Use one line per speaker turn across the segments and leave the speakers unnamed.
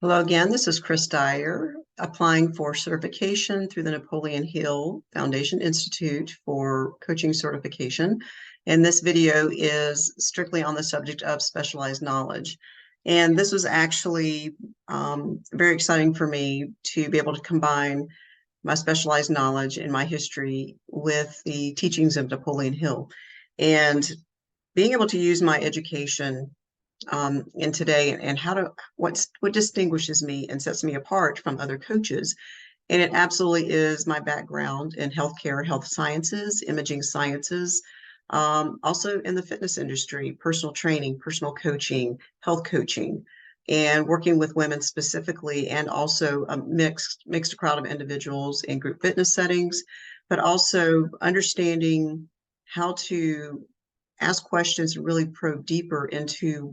Hello again, this is Chris Dyer, applying for certification through the Napoleon Hill Foundation Institute for coaching certification. And this video is strictly on the subject of specialized knowledge. And this was actually very exciting for me to be able to combine my specialized knowledge and my history with the teachings of Napoleon Hill. And being able to use my education in today and what distinguishes me and sets me apart from other coaches. And it absolutely is my background in healthcare, health sciences, imaging sciences, also in the fitness industry, personal training, personal coaching, health coaching, and working with women specifically, and also a mixed crowd of individuals in group fitness settings, but also understanding how to ask questions and really probe deeper into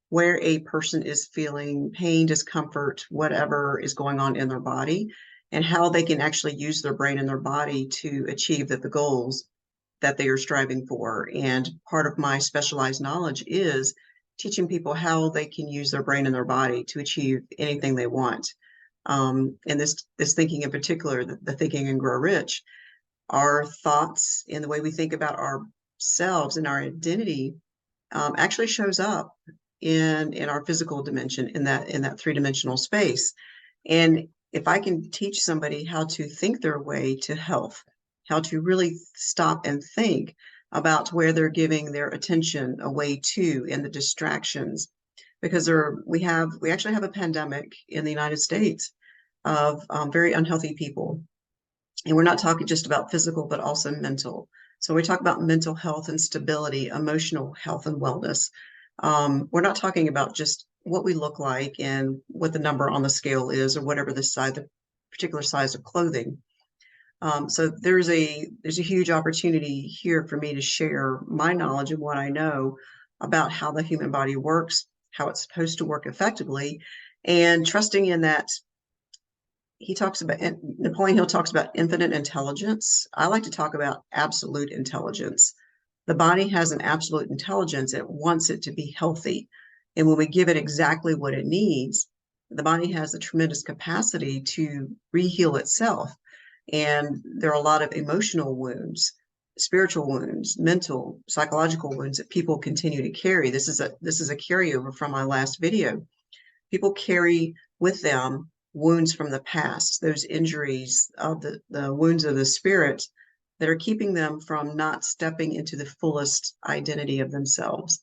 where a person is feeling pain, discomfort, whatever is going on in their body, and how they can actually use their brain and their body to achieve the goals that they are striving for. And part of my specialized knowledge is teaching people how they can use their brain and their body to achieve anything they want. And this thinking in particular, the thinking and grow rich, our thoughts and the way we think about ourselves and our identity actually shows up in our physical dimension, in that three-dimensional space. And if I can teach somebody how to think their way to health, how to really stop and think about where they're giving their attention away to and the distractions, because we actually have a pandemic in the United States of very unhealthy people. And we're not talking just about physical, but also mental. So we talk about mental health and stability, emotional health and wellness. We're not talking about just what we look like and what the number on the scale is, or whatever the particular size of clothing. So there's a huge opportunity here for me to share my knowledge and what I know about how the human body works, how it's supposed to work effectively, and trusting in that. Napoleon Hill talks about infinite intelligence. I like to talk about absolute intelligence. The body has an absolute intelligence. It wants it to be healthy. And when we give it exactly what it needs, the body has a tremendous capacity to reheal itself. And there are a lot of emotional wounds, spiritual wounds, mental, psychological wounds that people continue to carry. This is a carryover from my last video. People carry with them wounds from the past, those injuries of the wounds of the spirit that are keeping them from not stepping into the fullest identity of themselves.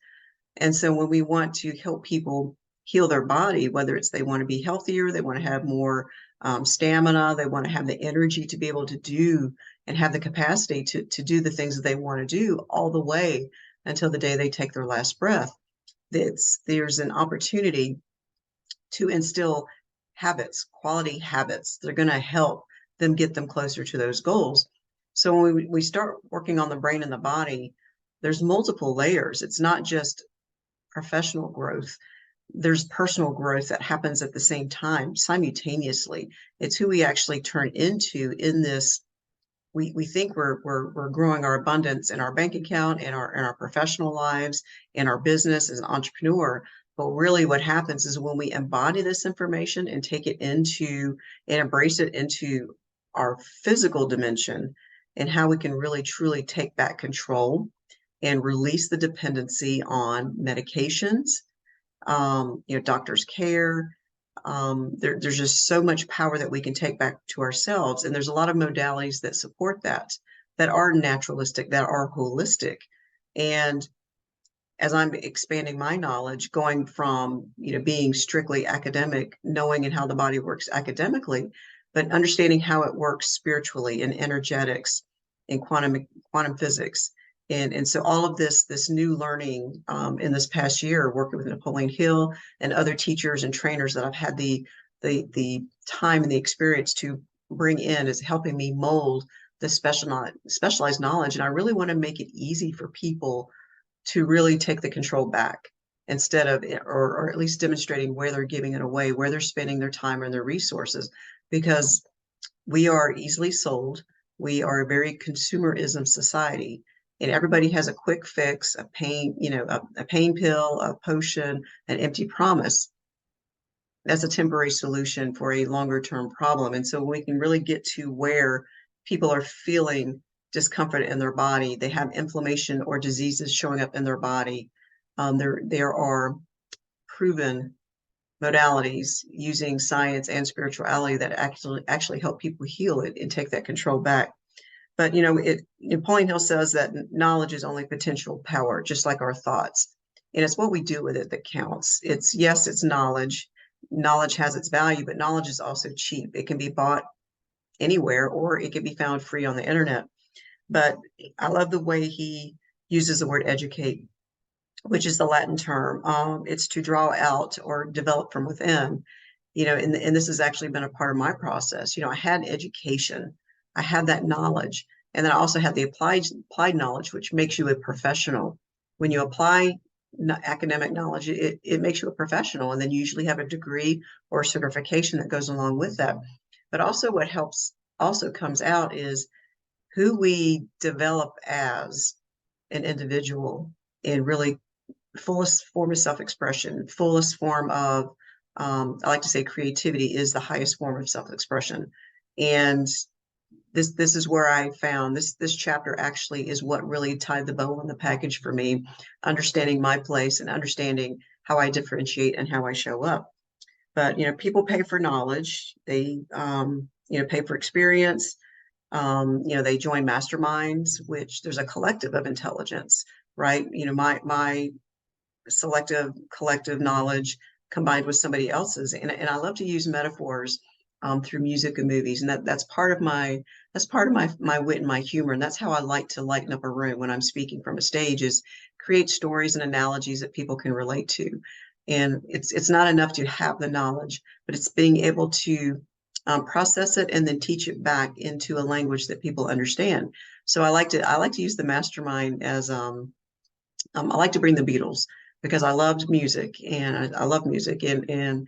And so when we want to help people heal their body, whether it's they want to be healthier, they want to have more stamina, they want to have the energy to be able to do and have the capacity to do the things that they want to do all the way until the day they take their last breath, there's an opportunity to instill habits, quality habits that are going to help them get them closer to those goals. So when we start working on the brain and the body, there's multiple layers. It's not just professional growth. There's personal growth that happens at the same time, simultaneously. It's who we actually turn into in this. We think we're growing our abundance in our bank account, in our professional lives, in our business as an entrepreneur. But really what happens is when we embody this information and take it into and embrace it into our physical dimension, and how we can really truly take back control and release the dependency on medications, doctor's care. There's just so much power that we can take back to ourselves. And there's a lot of modalities that support that are naturalistic, that are holistic. And as I'm expanding my knowledge, going from, being strictly academic, knowing and how the body works academically, but understanding how it works spiritually in energetics, in quantum physics. And so all of this new learning in this past year, working with Napoleon Hill and other teachers and trainers that I've had the time and the experience to bring in, is helping me mold the specialized knowledge. And I really want to make it easy for people to really take the control back, instead of, or at least demonstrating where they're giving it away, where they're spending their time and their resources, because we are easily sold. We are a very consumerism society, and everybody has a quick fix, a pain pill, a potion, an empty promise. that's a temporary solution for a longer term problem. And so we can really get to where people are feeling discomfort in their body, they have inflammation or diseases showing up in their body. There are proven modalities using science and spirituality that actually help people heal it and take that control back. But Napoleon Hill says that knowledge is only potential power, just like our thoughts. And it's what we do with it that counts. It's knowledge. Knowledge has its value, but knowledge is also cheap. It can be bought anywhere or it can be found free on the internet. But I love the way he uses the word educate, which is the Latin term. It's to draw out or develop from within. And this has actually been a part of my process. I had education, I had that knowledge, and then I also had the applied knowledge, which makes you a professional. When you apply academic knowledge, it makes you a professional, and then you usually have a degree or a certification that goes along with that. But also, what helps also comes out is who we develop as an individual and really fullest form of self-expression, fullest form of, I like to say creativity is the highest form of self-expression. And this is where I found this chapter actually is what really tied the bow on the package for me, understanding my place and understanding how I differentiate and how I show up. But people pay for knowledge, they pay for experience, they join masterminds, which there's a collective of intelligence, right? My selective collective knowledge combined with somebody else's, and I love to use metaphors through music and movies, and that's part of my wit and my humor, and that's how I like to lighten up a room when I'm speaking from a stage, is create stories and analogies that people can relate to. And it's not enough to have the knowledge, but it's being able to process it and then teach it back into a language that people understand. So I like to use the mastermind as I like to bring the Beatles because I loved music and I love music, and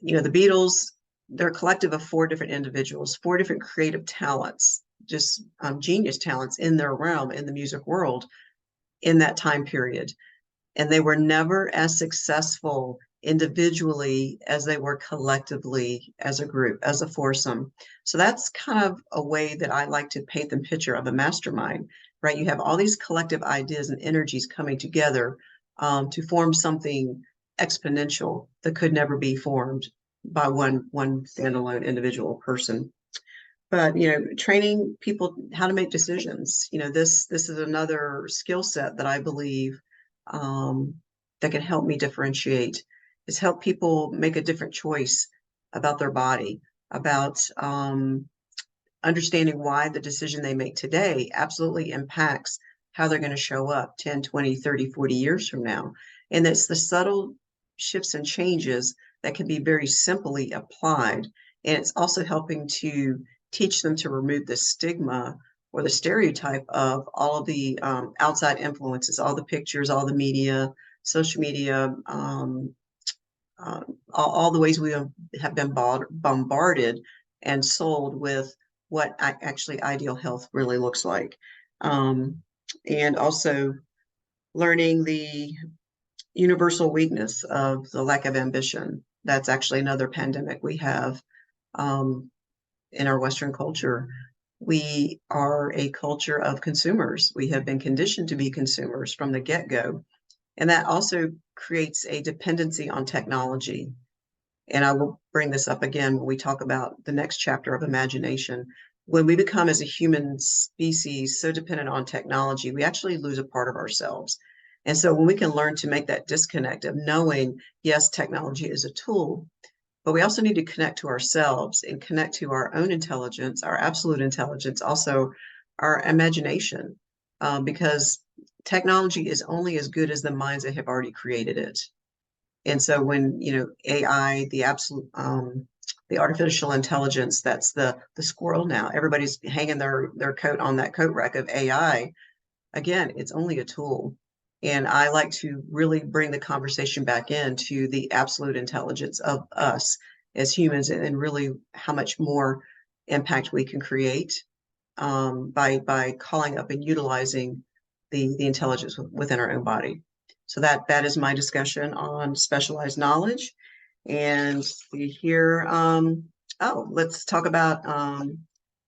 the Beatles, they're a collective of four different individuals, four different creative talents, just genius talents in their realm in the music world in that time period. And they were never as successful individually as they were collectively as a group, as a foursome. So that's kind of a way that I like to paint the picture of a mastermind, right? You have all these collective ideas and energies coming together to form something exponential that could never be formed by one standalone individual person. But training people how to make decisions, this is another skill set that I believe that can help me differentiate, is help people make a different choice about their body, about understanding why the decision they make today absolutely impacts how they're going to show up 10, 20, 30, 40 years from now. And it's the subtle shifts and changes that can be very simply applied. And it's also helping to teach them to remove the stigma or the stereotype of all of the outside influences, all the pictures, all the media, social media, all the ways we have been bombarded and sold with what actually ideal health really looks like. And also learning the universal weakness of the lack of ambition. That's actually another pandemic we have in our Western culture. We are a culture of consumers. We have been conditioned to be consumers from the get-go. And that also creates a dependency on technology. And I will bring this up again when we talk about the next chapter of imagination. When we become as a human species so dependent on technology, we actually lose a part of ourselves. And so when we can learn to make that disconnect of knowing, yes, technology is a tool, but we also need to connect to ourselves and connect to our own intelligence, our absolute intelligence, also our imagination, because technology is only as good as the minds that have already created it. And so when AI, the artificial intelligence, that's the squirrel now. Everybody's hanging their coat on that coat rack of AI. Again, it's only a tool. And I like to really bring the conversation back into the absolute intelligence of us as humans, and really how much more impact we can create by calling up and utilizing the intelligence within our own body. So that is my discussion on specialized knowledge. And here, oh, let's talk about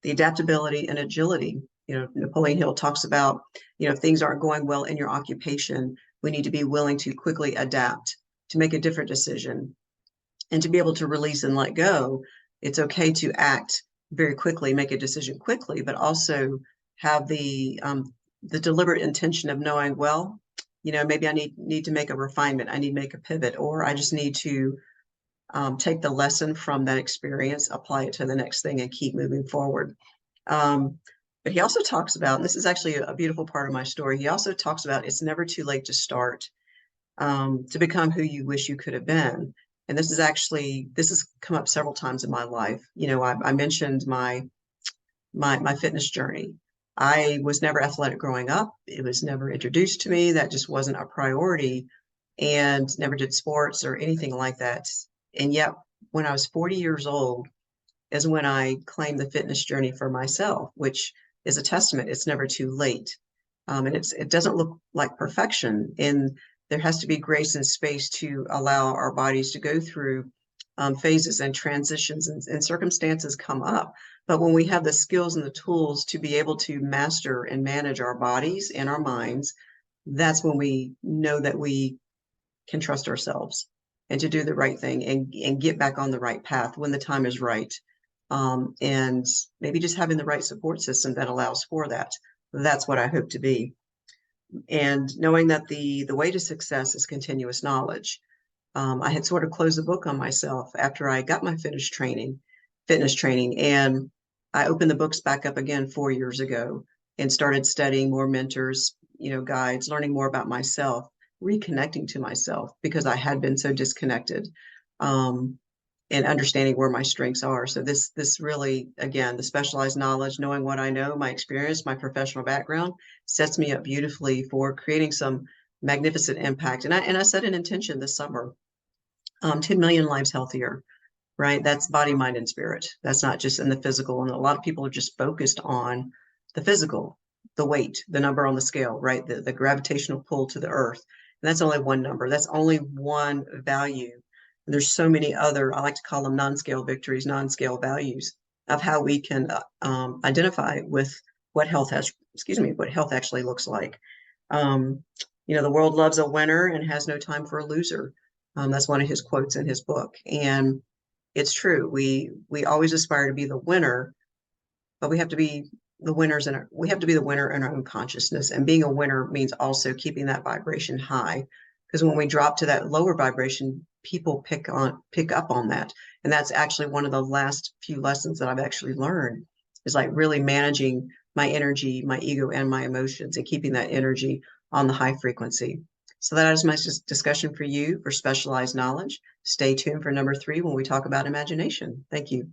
the adaptability and agility. You know, Napoleon Hill talks about, you know, if things aren't going well in your occupation, we need to be willing to quickly adapt, to make a different decision, and to be able to release and let go. It's okay to act very quickly, make a decision quickly, but also have the deliberate intention of knowing, well, you know, maybe I need to make a refinement, I need to make a pivot, or I just need to take the lesson from that experience, apply it to the next thing, and keep moving forward. Um, but he also talks about, and this is actually a beautiful part of my story, he also talks about it's never too late to start, to become who you wish you could have been. And this has come up several times in my life. You know, I mentioned my fitness journey. I was never athletic growing up. It was never introduced to me. That just wasn't a priority, and never did sports or anything like that. And yet, when I was 40 years old, is when I claimed the fitness journey for myself, which is a testament. It's never too late. And it doesn't look like perfection. And there has to be grace and space to allow our bodies to go through phases and transitions, and circumstances come up. But when we have the skills and the tools to be able to master and manage our bodies and our minds, that's when we know that we can trust ourselves and to do the right thing, and get back on the right path when the time is right. And maybe just having the right support system that allows for that. That's what I hope to be. And knowing that the way to success is continuous knowledge. I had sort of closed the book on myself after I got my fitness training, and I opened the books back up again 4 years ago and started studying more mentors, you know, guides, learning more about myself, reconnecting to myself because I had been so disconnected, and understanding where my strengths are. So this really, again, the specialized knowledge, knowing what I know, my experience, my professional background, sets me up beautifully for creating some magnificent impact. And I set an intention this summer, 10 million lives healthier, right? That's body, mind, and spirit. That's not just in the physical. And a lot of people are just focused on the physical, the weight, the number on the scale, right? The gravitational pull to the earth. And that's only one number. That's only one value. And there's so many other, I like to call them non-scale victories, non-scale values of how we can identify with what health has, what health actually looks like. Um, you know, the world loves a winner and has no time for a loser. That's one of his quotes in his book. And it's true. We always aspire to be the winner, but we have to be we have to be the winner in our own consciousness. And being a winner means also keeping that vibration high. Because when we drop to that lower vibration, people pick up on that. And that's actually one of the last few lessons that I've actually learned, is like really managing my energy, my ego, and my emotions, and keeping that energy on the high frequency. So that is my discussion for you for specialized knowledge. Stay tuned for number 3 when we talk about imagination. Thank you.